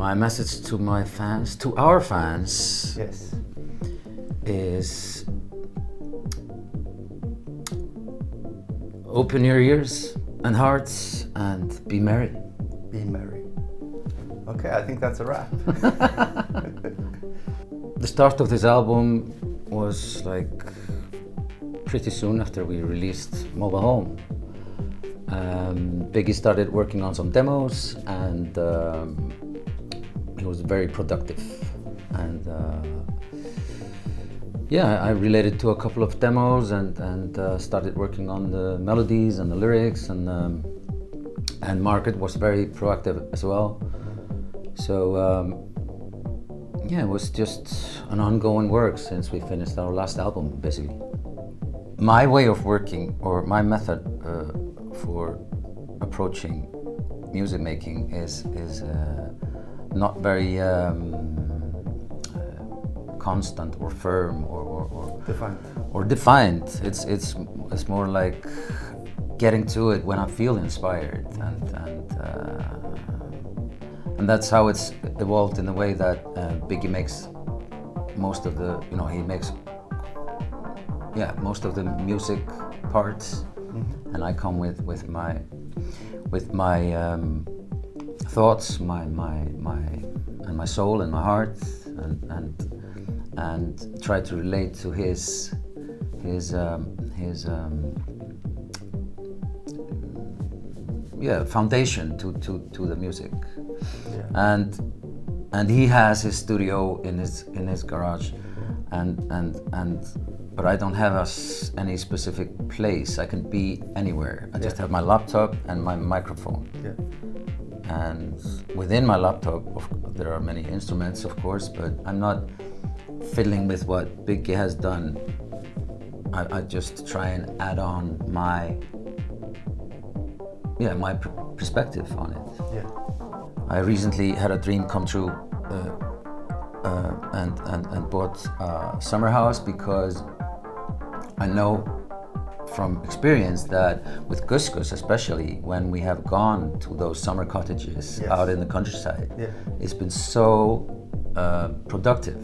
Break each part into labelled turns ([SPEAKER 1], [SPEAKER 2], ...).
[SPEAKER 1] My message to my fans, to our fans,
[SPEAKER 2] Yes.
[SPEAKER 1] is open your ears and hearts and be merry.
[SPEAKER 2] Be merry. Okay, I think that's a wrap.
[SPEAKER 1] The start of this album was like pretty soon after we released Mobile Home. Biggie started working on some demos, and he was very productive. And yeah, I related to a couple of demos and started working on the melodies and the lyrics, and Margaret was very proactive as well. So yeah, it was just an ongoing work since we finished our last album, basically. My way of working, or my method for approaching music making is not very constant or firm or defined. It's more like getting to it when I feel inspired, and that's how it's evolved in the way that Biggie makes most of the, he makes most of the music parts, and I come with my thoughts, my soul and my heart, and try to relate to his foundation to the music. Yeah. And he has his studio in his garage, but I don't have any specific place. I can be anywhere. I just have my laptop and my microphone. Yeah. And within my laptop, there are many instruments, of course, but I'm not fiddling with what Biggie has done. I just try and add on my perspective on it. Yeah. I recently had a dream come true and bought a summer house, because I know from experience that with GusGus, especially when we have gone to those summer cottages out in the countryside, it's been so productive.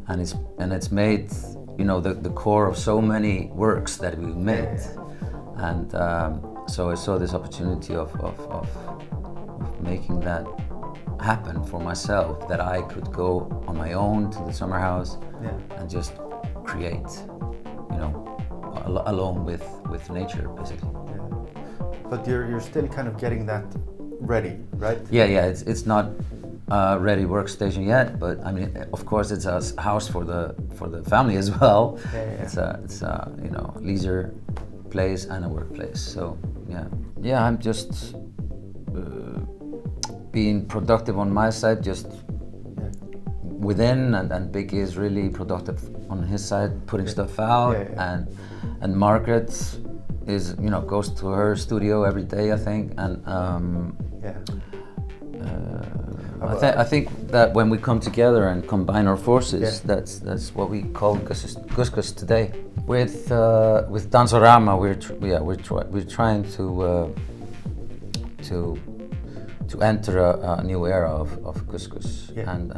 [SPEAKER 1] And it's made, the core of so many works that we've made. And so I saw this opportunity of making that happen for myself, that I could go on my own to the summer house and just create, alone with nature, basically.
[SPEAKER 2] But you're still kind of getting that ready, right?
[SPEAKER 1] Yeah. It's not a ready workstation yet, but I mean, of course, it's a house for the family as well. It's a leisure place and a workplace. So I'm just being productive on my side, just within, and Biggie is really productive on his side, putting stuff out, and Margaret is goes to her studio every day, I think, and I think that when we come together and combine our forces, that's what we call GusGus today. With Danceorama, we're trying to enter a new era of GusGus, and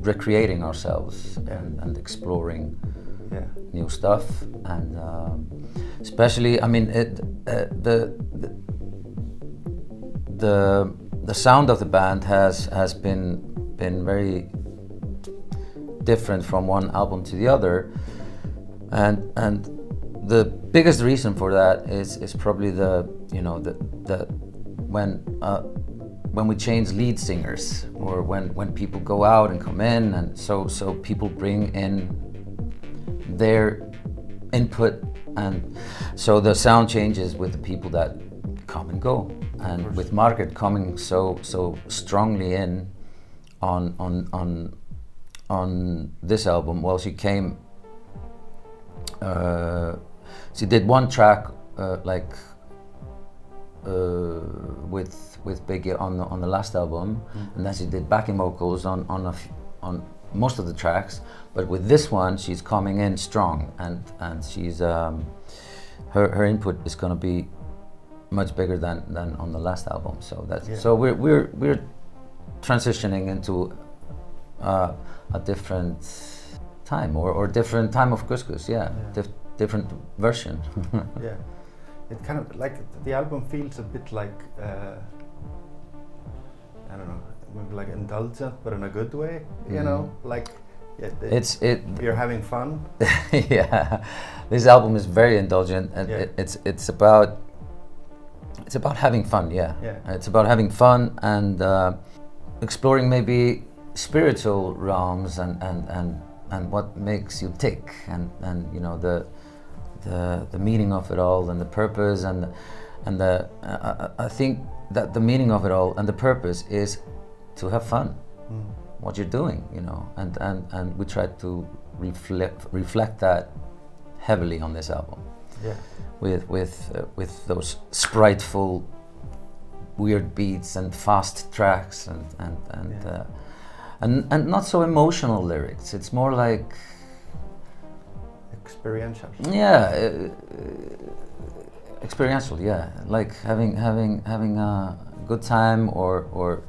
[SPEAKER 1] recreating ourselves and exploring new stuff, and especially, I mean, the sound of the band has been very different from one album to the other, and the biggest reason for that is probably when we change lead singers, or when people go out and come in, and so people bring in their input, and so the sound changes with the people that come and go. And with Margaret coming so strongly in on this album, well, she came. She did one track with Biggie on the last album, and then she did backing vocals on most of the tracks. But with this one, she's coming in strong, and she's her input is going to be much bigger than on the last album. So that's so we're transitioning into a different time or different time of GusGus. Different version.
[SPEAKER 2] Yeah, it kind of like the album feels a bit like I don't know, maybe like indulgent, but in a good way. You know, like you're having fun.
[SPEAKER 1] Yeah, this album is very indulgent, and it's about having fun. Yeah, it's about having fun and exploring maybe spiritual realms and what makes you tick, and you know the meaning of it all and the purpose and I think that the meaning of it all and the purpose is to have fun. What you're doing, you know, and we try to reflect that heavily on this album.
[SPEAKER 2] Yeah.
[SPEAKER 1] With those spriteful, weird beats and fast tracks and not so emotional lyrics. It's more like
[SPEAKER 2] experiential.
[SPEAKER 1] Yeah, experiential. Yeah, like having a good time or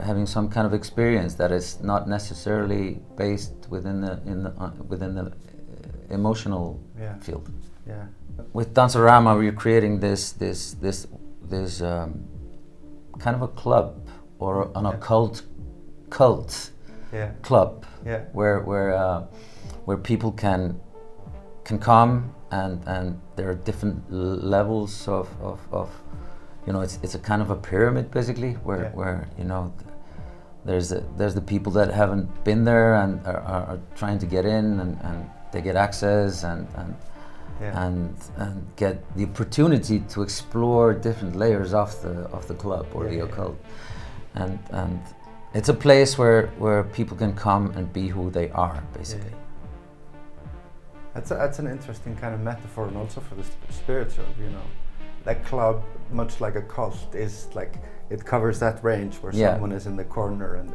[SPEAKER 1] having some kind of experience that is not necessarily based within the emotional field.
[SPEAKER 2] Yeah.
[SPEAKER 1] With Danceorama, we're creating this kind of a club or an occult cult club where people can come and there are different levels of you know, it's a kind of a pyramid basically where you know there's the people that haven't been there and are trying to get in and they get access and get the opportunity to explore different layers of the club or the occult, and it's a place where people can come and be who they are basically.
[SPEAKER 2] That's an interesting kind of metaphor, and also for the spiritual, you know. That club, much like a cult, is like it covers that range where someone is in the corner and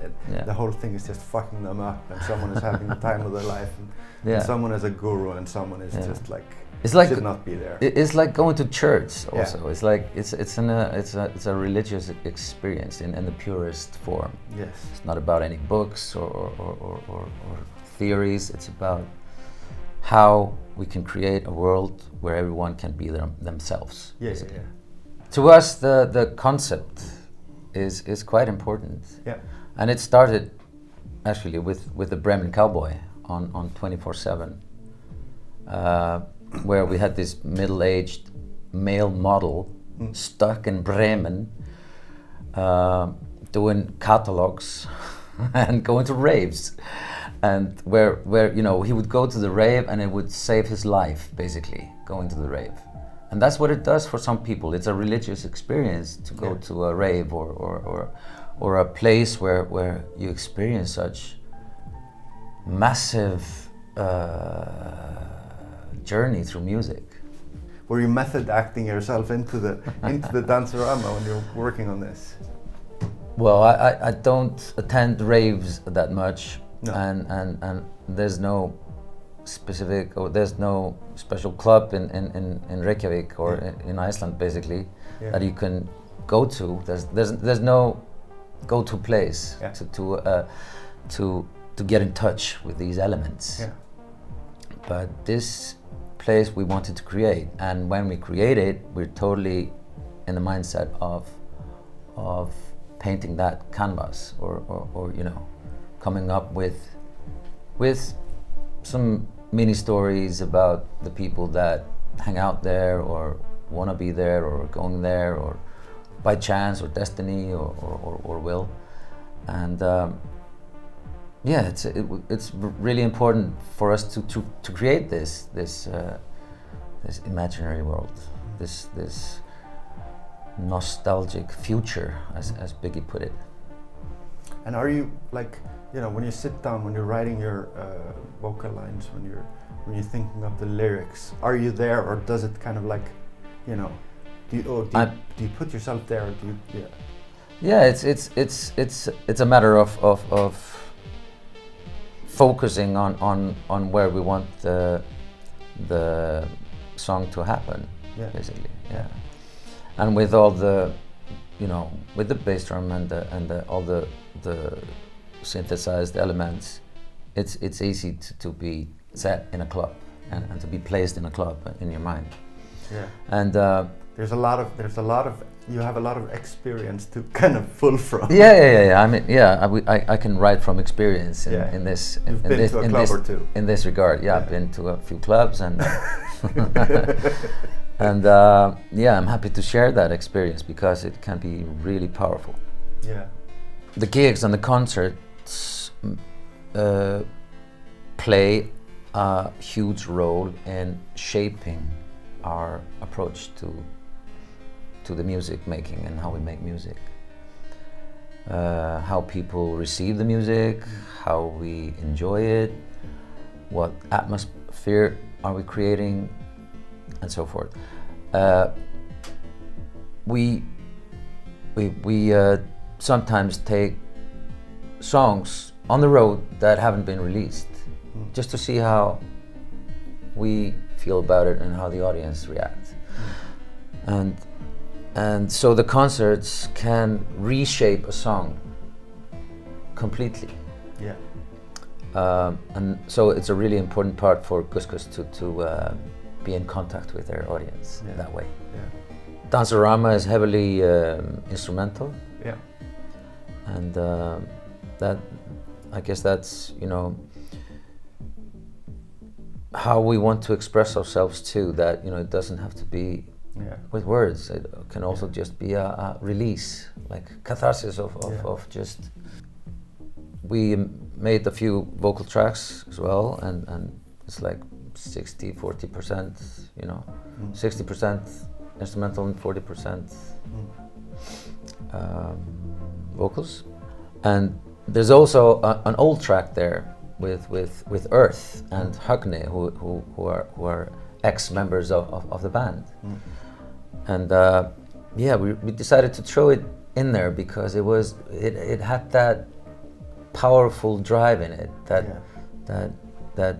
[SPEAKER 2] the whole thing is just fucking them up, and someone is having the time of their life, and someone is a guru, and someone is just like should not be there.
[SPEAKER 1] It's like going to church also. It's like it's a religious experience in the purest form.
[SPEAKER 2] Yes.
[SPEAKER 1] It's not about any books or theories. It's about how we can create a world where everyone can be themselves. To us, the concept is quite important.
[SPEAKER 2] Yeah.
[SPEAKER 1] And it started actually with the Bremen Cowboy on 24/7, where we had this middle-aged male model stuck in Bremen, doing catalogs and going to raves. And where you know he would go to the rave and it would save his life basically, going to the rave, and that's what it does for some people. It's a religious experience to go to a rave or a place where you experience such massive journey through music.
[SPEAKER 2] Were you method acting yourself into the Danceorama when you're working on this?
[SPEAKER 1] Well, I don't attend raves that much. No. And there's no specific, or there's no special club in Reykjavik or in Iceland basically that you can go to. There's no go-to place to get in touch with these elements.
[SPEAKER 2] Yeah.
[SPEAKER 1] But this place we wanted to create, and when we create it, we're totally in the mindset of painting that canvas or you know, coming up with some mini stories about the people that hang out there or want to be there or going there or by chance or destiny or will. And it's really important for us to create this imaginary world, this nostalgic future, as Biggie put it.
[SPEAKER 2] And are you like, you know, when you sit down, when you're writing your vocal lines, when you're thinking of the lyrics, are you there, or does it kind of like, you know, do you put yourself there, or do you?
[SPEAKER 1] Yeah, it's a matter of focusing on where we want the song to happen, basically. Yeah. and with all the, with the bass drum and all the synthesized elements, it's easy to be set in a club and to be placed in a club in your mind.
[SPEAKER 2] Yeah.
[SPEAKER 1] And
[SPEAKER 2] you have a lot of experience to kind of pull from.
[SPEAKER 1] Yeah. I mean, I can write from experience in this.
[SPEAKER 2] You've been to a club or two.
[SPEAKER 1] In this regard, I've been to a few clubs and and I'm happy to share that experience because it can be really powerful.
[SPEAKER 2] Yeah.
[SPEAKER 1] The gigs and the concerts play a huge role in shaping our approach to the music making and how we make music. How people receive the music, how we enjoy it, what atmosphere are we creating, and so forth. We sometimes take songs on the road that haven't been released, just to see how we feel about it and how the audience reacts. And so the concerts can reshape a song completely.
[SPEAKER 2] Yeah.
[SPEAKER 1] And so it's a really important part for GusGus to be in contact with their audience that way.
[SPEAKER 2] Yeah.
[SPEAKER 1] Danceorama is heavily instrumental.
[SPEAKER 2] Yeah.
[SPEAKER 1] And that, I guess that's, how we want to express ourselves too, that, it doesn't have to be with words. It can also just be a release, like catharsis of just. We made a few vocal tracks as well, and it's like 40%, 60% instrumental and 40% vocals. And there's also an old track there with Earth and Högni, who are ex-members of the band. And we decided to throw it in there because it had that powerful drive in it that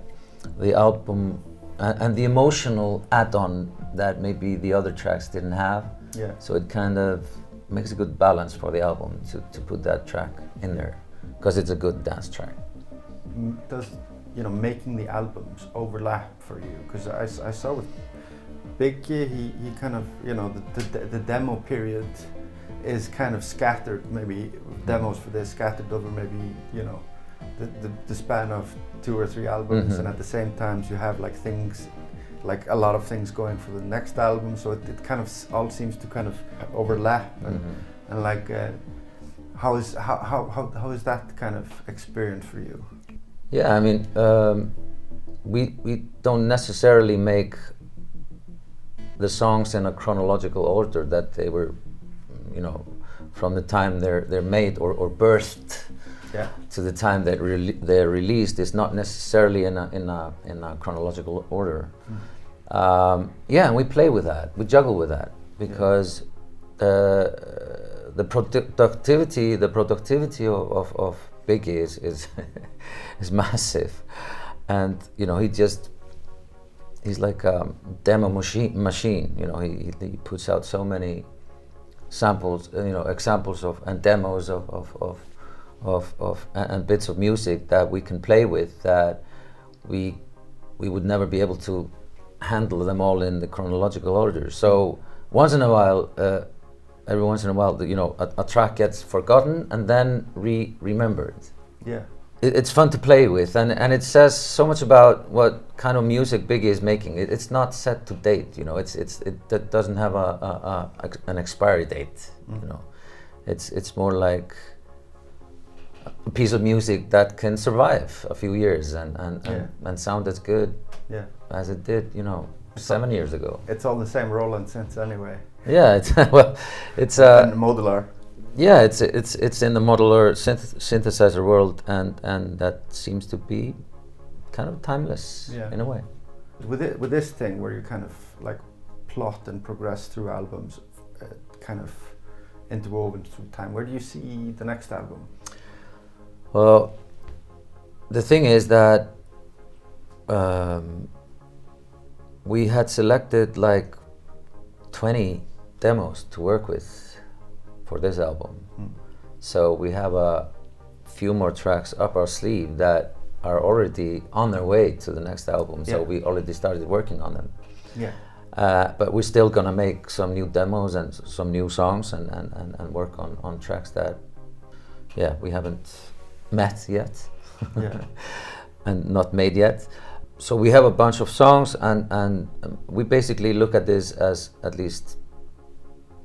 [SPEAKER 1] the album and the emotional add-on that maybe the other tracks didn't have.
[SPEAKER 2] Yeah.
[SPEAKER 1] So it kind of makes a good balance for the album to put that track in there because it's a good dance track.
[SPEAKER 2] Does making the albums overlap for you? Because I saw with Biggie, he kind of the demo period is kind of scattered, maybe demos for this scattered over maybe the span of 2 or 3 albums, and at the same time you have like a lot of things going for the next album, so it kind of all seems to kind of overlap, and like how is that kind of experience for you?
[SPEAKER 1] Yeah, I mean, we don't necessarily make the songs in a chronological order that they were, from the time they're made or birthed to the time that they're released is not necessarily in a chronological order. And we play with that, we juggle with that because the productivity of Biggie is massive, and he's like a demo machine. He puts out so many samples, examples of and demos of and bits of music that we can play with that we would never be able to handle them all in the chronological order. So once in a while, every once in a while, a track gets forgotten and then remembered. Yeah. It's fun to play with, and it says so much about what kind of music Biggie is making. It's not set to date, it doesn't have an expiry date. It's more like a piece of music that can survive a few years and sound as good as it did, 7 years ago.
[SPEAKER 2] It's all the same Roland synths anyway.
[SPEAKER 1] Yeah, it's
[SPEAKER 2] and modular.
[SPEAKER 1] Yeah, it's in the modular synthesizer world, and that seems to be kind of timeless in a way.
[SPEAKER 2] With this thing where you kind of like plot and progress through albums, kind of interwoven through time, where do you see the next album?
[SPEAKER 1] Well, the thing is that we had selected like 20 demos to work with for this album. So we have a few more tracks up our sleeve that are already on their way to the next album. So we already started working on them.
[SPEAKER 2] Yeah.
[SPEAKER 1] But we're still gonna make some new demos and some new songs and work on tracks that, we haven't met yet. And not made yet. So we have a bunch of songs, and we basically look at this as at least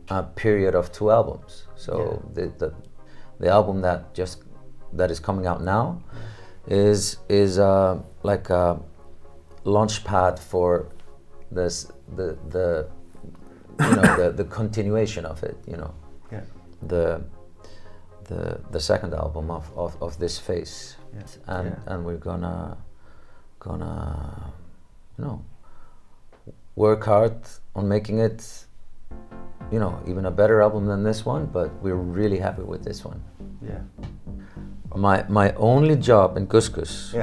[SPEAKER 1] a period of 2 albums. So the album that is coming out now is like a launch pad for this the continuation of it, the second album of this phase. And we're gonna work hard on making it even a better album than this one, but we're really happy with this one. My only job in GusGus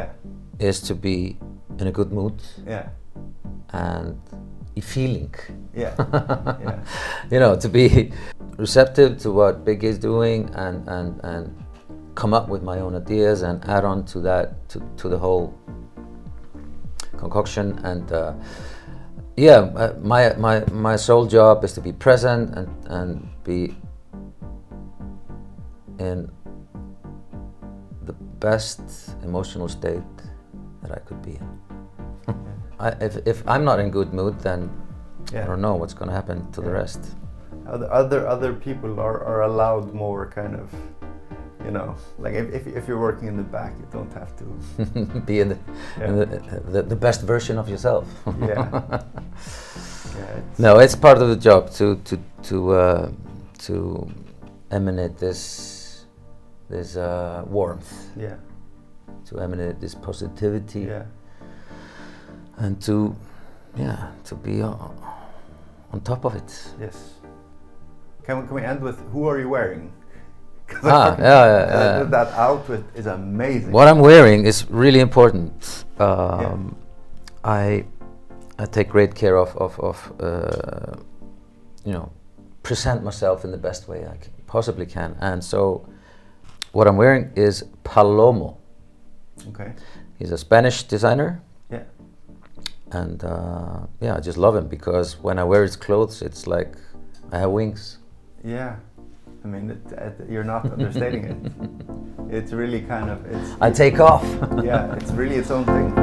[SPEAKER 1] is to be in a good mood and feeling to be receptive to what Big is doing and come up with my own ideas and add on to that to the whole concoction. And my sole job is to be present and be in the best emotional state that I could be in. If I'm not in good mood, then I don't know what's going to happen to the rest.
[SPEAKER 2] Other people are allowed more kind of, like if you're working in the back, you don't have to
[SPEAKER 1] be in the best version of yourself. No, it's part of the job to emanate this warmth, to emanate this positivity, and to be on top of it.
[SPEAKER 2] Yes. Can we end with who are you wearing? That outfit is amazing.
[SPEAKER 1] What I'm wearing is really important. I take great care of present myself in the best way I possibly can, and so what I'm wearing is Palomo.
[SPEAKER 2] Okay.
[SPEAKER 1] He's a Spanish designer.
[SPEAKER 2] Yeah.
[SPEAKER 1] And I just love him because when I wear his clothes, it's like I have wings.
[SPEAKER 2] Yeah. I mean, you're not understating it. It's really kind of...
[SPEAKER 1] I take off.
[SPEAKER 2] It's really its own thing.